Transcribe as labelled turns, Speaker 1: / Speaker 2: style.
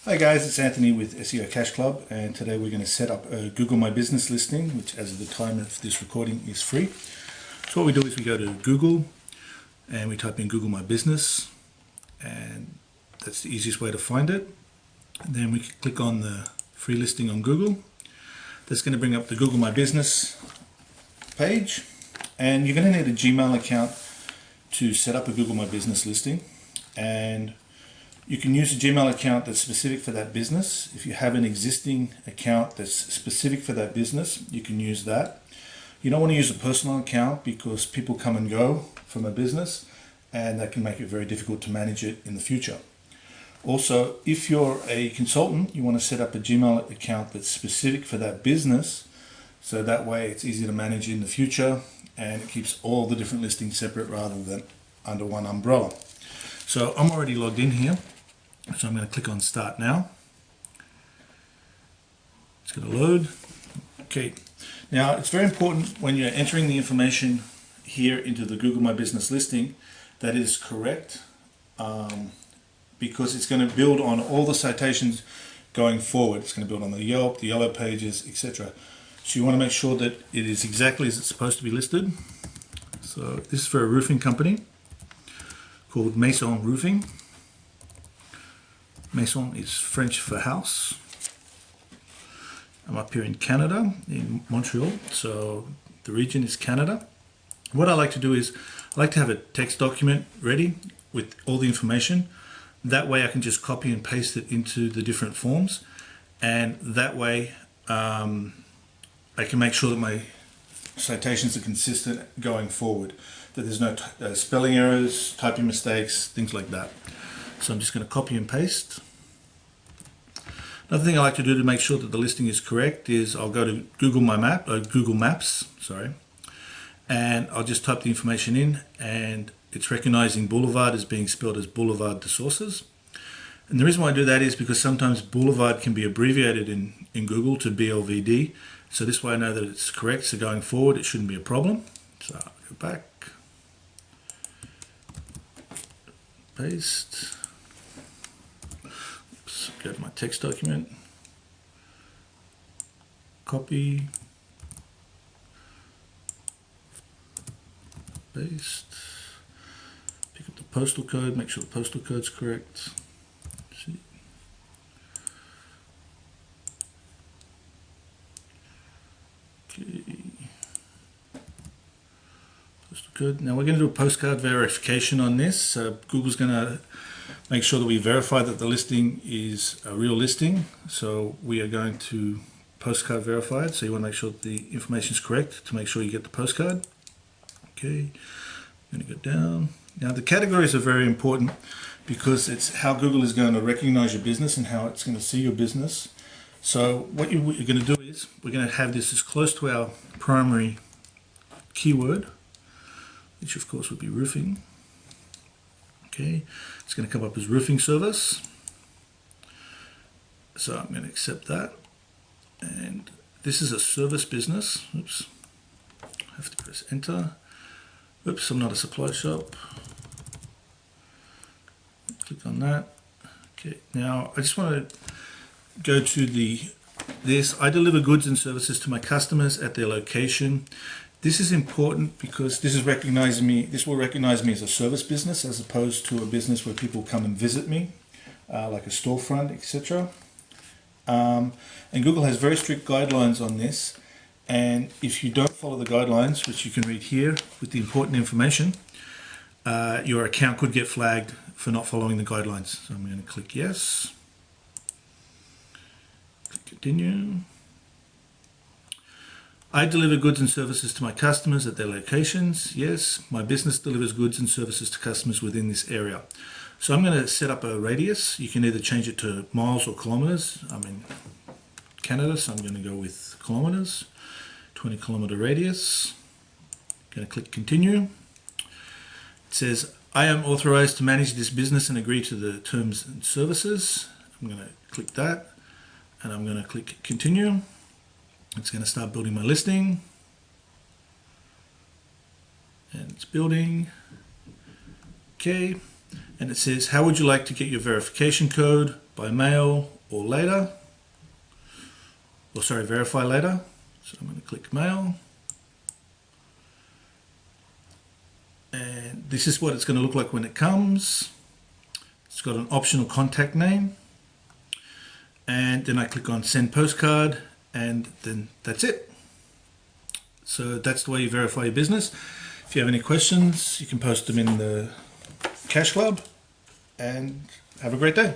Speaker 1: Hi guys, it's Anthony with SEO Cash Club, and today we're going to set up a Google My Business listing, which as of the time of this recording is free. So what we do is we go to Google and we type in Google My Business, and that's the easiest way to find it. And then we click on the free listing on Google. That's going to bring up the Google My Business page, and you're going to need a Gmail account to set up a Google My Business listing. And you can use a Gmail account that's specific for that business. If you have an existing account that's specific for that business, you can use that. You don't want to use a personal account because people come and go from a business, and that can make it very difficult to manage it in the future. Also, if you're a consultant, you want to set up a Gmail account that's specific for that business, so that way it's easy to manage in the future and it keeps all the different listings separate rather than under one umbrella. So I'm already logged in here. So I'm going to click on Start Now. It's going to load. Okay. Now it's very important when you're entering the information here into the Google My Business listing that it is correct, because it's going to build on all the citations going forward. It's going to build on the Yelp, the Yellow Pages, etc. So you want to make sure that it is exactly as it's supposed to be listed. So this is for a roofing company called Maison Roofing. Maison is French for house. I'm up here in Canada, in Montreal, so the region is Canada. What I like to do is I like to have a text document ready with all the information. That way I can just copy and paste it into the different forms, and that way I can make sure that my citations are consistent going forward, that there's no spelling errors, typing mistakes, things like that. So I'm just going to copy and paste. Another thing I like to do to make sure that the listing is correct is I'll go to Google Maps, and I'll just type the information in, and it's recognizing Boulevard as being spelled as Boulevard de Sources. And the reason why I do that is because sometimes Boulevard can be abbreviated in Google to BLVD. So this way I know that it's correct, so going forward it shouldn't be a problem. So I'll go back, paste. Go to my text document, copy, paste, pick up the postal code, make sure the postal code's correct. See. Okay. Postal code. Now we're going to do a postcard verification on this. Google's going to make sure that we verify that the listing is a real listing. So we are going to postcard verify it. So you want to make sure that the information is correct to make sure you get the postcard. Okay, I'm going to go down. Now the categories are very important because it's how Google is going to recognize your business and how it's going to see your business. So what you're going to do is we're going to have this as close to our primary keyword, which of course would be roofing. Okay, it's going to come up as roofing service. So I'm going to accept that. And this is a service business. Oops, I have to press enter. Oops, I'm not a supply shop. Click on that. Okay, now I just want to go to this. I deliver goods and services to my customers at their location. This is important because this will recognize me as a service business as opposed to a business where people come and visit me, like a storefront, etc. And Google has very strict guidelines on this, and if you don't follow the guidelines, which you can read here with the important information, your account could get flagged for not following the guidelines. So I'm going to click yes, click continue. I deliver goods and services to my customers at their locations. Yes, my business delivers goods and services to customers within this area. So I'm going to set up a radius. You can either change it to miles or kilometers. I'm in Canada, so I'm going to go with kilometers. 20-kilometer radius. I'm going to click continue. It says, I am authorized to manage this business and agree to the terms and services. I'm going to click that, and I'm going to click continue. It's going to start building my listing, and it's building. Okay, and it says, how would you like to get your verification code? by mail or later, or sorry, verify later. So I'm going to click mail. And this is what it's going to look like when it comes. It's got an optional contact name. And then I click on send postcard, and then that's it. So that's the way you verify your business. If you have any questions, you can post them in the Cash Club, and have a great day.